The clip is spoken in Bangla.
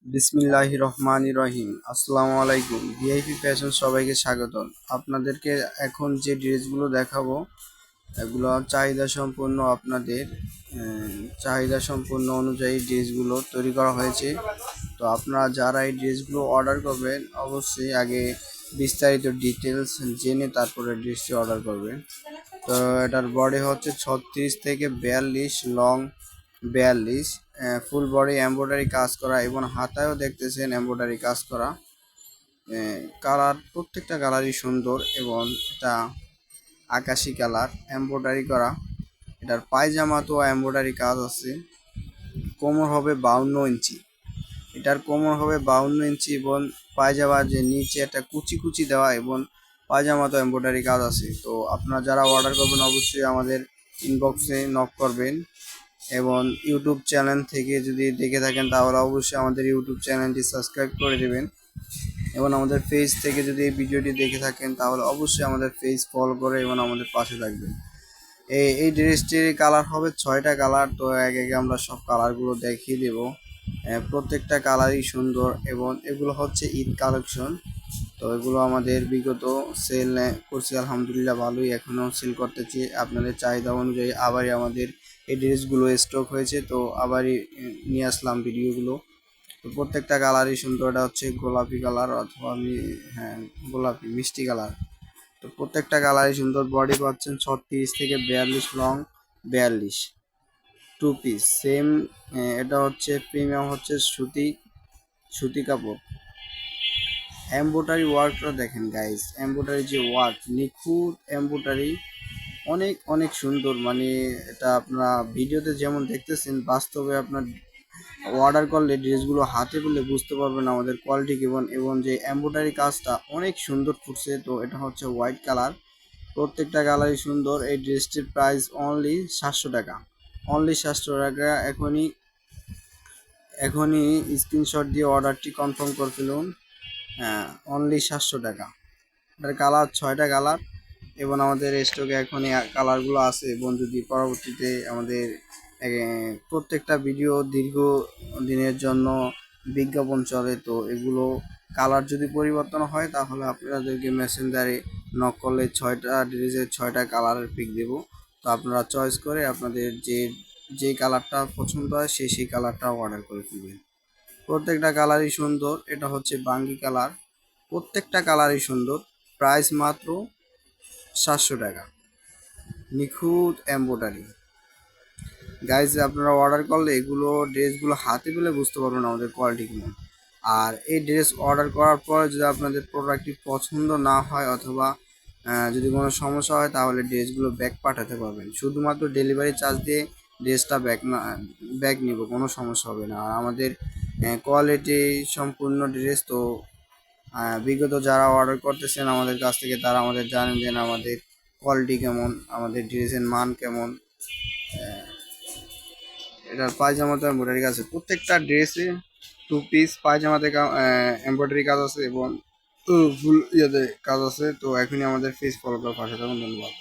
বিসমিল্লাহির রহমানির রহিম। আসসালামু আলাইকুম। ভিআইপি ফ্যাশন সবাইকে স্বাগতম। আপনাদেরকে এখন যে ড্রেসগুলো দেখাবো এগুলো চাহিদা সম্পন্ন আপনাদের চাহিদা সম্পন্ন অনুযায়ী ড্রেসগুলো তৈরি করা হয়েছে। তো আপনারা যারা এই ড্রেসগুলো অর্ডার করবেন অবশ্যই আগে বিস্তারিত ডিটেলস জেনে তারপরে ড্রেসটি অর্ডার করবেন। তো এটার বডি হচ্ছে 36 থেকে 42, লং 42, ফুল বডি এমব্রয়ডারি কাজ করা এবং হাতায়ও দেখতেছেন এমব্রয়ডারি কাজ করা। কালার প্রত্যেকটা কালারই সুন্দর এবং এটা আকাশি কালার এমব্রয়ডারি করা। এটার পায়জামাতেও এমব্রয়ডারি কাজ আছে। কোমর হবে 52 ইঞ্চি। এটার কোমর হবে 52 ইঞ্চি এবং পায়জামার যে নিচে একটা কুচি কুচি দেওয়া এবং পায়জামাতেও এমব্রয়ডারি কাজ আছে। তো আপনারা যারা অর্ডার করবেন অবশ্যই আমাদের ইনবক্সে নক করবেন এবং ইউটিউব চ্যানেল থেকে যদি দেখে থাকেন তাহলে অবশ্যই আমাদের ইউটিউব চ্যানেলটি সাবস্ক্রাইব করে দেবেন এবং আমাদের পেজ থেকে যদি এই ভিডিওটি দেখে থাকেন তাহলে অবশ্যই আমাদের পেজ ফলো করে এবং আমাদের পাশে থাকবেন। এই ড্রেসটির কালার হবে 6টা কালার। তো একে আমরা সব কালারগুলো দেখিয়ে দেব। প্রত্যেকটা কালারই সুন্দর এবং এগুলো হচ্ছে ঈদ কালেকশন। তো এগুলো আমাদের বিগত সেল করছি, আলহামদুলিল্লাহ ভালোই, এখনও সেল করতেছি। আপনাদের চাহিদা অনুযায়ী আবারই আমাদের এই ড্রেসগুলো স্টক হয়েছে, তো আবারই নিয়ে আসলাম ভিডিওগুলো। তো প্রত্যেকটা কালারই সুন্দর। এটা হচ্ছে গোলাপি কালার অথবা গোলাপি মিষ্টি কালার। তো প্রত্যেকটা কালারই সুন্দর। বডি পাচ্ছেন 36 থেকে 42, লং 42, 2 পিস সেম। এটা হচ্ছে প্রিমিয়াম, হচ্ছে সুতি সুতি কাপড়। এমব্রয়ডারি ওয়ার্কটা দেখেন গাইস, এমব্রয়ডারি যে ওয়ার্ক, নিখুঁত এমব্রয়ডারি, অনেক অনেক সুন্দর। মানে এটা আপনারা ভিডিওতে যেমন দেখতেছেন, বাস্তবে আপনার অর্ডার করলে ড্রেসগুলো হাতে পেলে বুঝতে পারবেন আমাদের কোয়ালিটি কেমন এবং যে এমব্রয়ডারি কাজটা অনেক সুন্দর ফুটছে। তো এটা হচ্ছে হোয়াইট কালার। প্রত্যেকটা কালারই সুন্দর। এই ড্রেসটির প্রাইস অনলি 700 টাকা, অনলি 700 টাকা। এখনই স্ক্রিনশট দিয়ে অর্ডারটি কনফার্ম করে ফেলুন। হ্যাঁ, অনলি 700 টাকা। এটার কালার 6টা কালার এবং আমাদের স্টকে এখন এই কালারগুলো আছে এবং যদি পরবর্তীতে আমাদের প্রত্যেকটা ভিডিও দীর্ঘ দিনের জন্য বিজ্ঞাপন চলে, তো এগুলো কালার যদি পরিবর্তন হয় তাহলে আপনাদেরকে মেসেঞ্জারে নক করলে 6টা ড্রেসের 6টা কালারের পিক দেবো। তো আপনারা চয়েস করে আপনাদের যে কালারটা পছন্দ হয় সেই কালারটা অর্ডার করে ফেলবেন। প্রত্যেকটা কালারই সুন্দর। এটা হচ্ছে বাঙ্গি কালার। প্রত্যেকটা কালারই সুন্দর। প্রাইস মাত্র 700 টাকা, নিখুঁত এমব্রয়ডারি। গাইজ আপনারা অর্ডার করলে এগুলো ড্রেসগুলো হাতে পেলে বুঝতে পারবেন আমাদের কোয়ালিটি কেমন। আর এই ড্রেস অর্ডার করার পর যদি আপনাদের প্রোডাক্টটি পছন্দ না হয় অথবা যদি কোনো সমস্যা হয় তাহলে ড্রেসগুলো ব্যাক পাঠাতে পারবেন। শুধুমাত্র ডেলিভারি চার্জ দিয়ে ড্রেসটা ব্যাক নিব, কোনো সমস্যা হবে না। আর আমাদের কোয়ালিটি সম্পূর্ণ ড্রেস। তো বিগত যারা অর্ডার করতেছেন আমাদের কাছ থেকে তারা আমাদের জানেন যে আমাদের কোয়ালিটি কেমন, আমাদের ড্রেসের মান কেমন। এটার পায়জামাতে এমব্রয়ডারি কাজ আছে। প্রত্যেকটা ড্রেসে 2 পিস পায়জামাতে এমব্রয়ডারি কাজ আছে এবং ফুল ইয়েতে কাজ আছে। তো এখনই আমাদের ফেস ফলো করে পাশে থাকুন। ধন্যবাদ।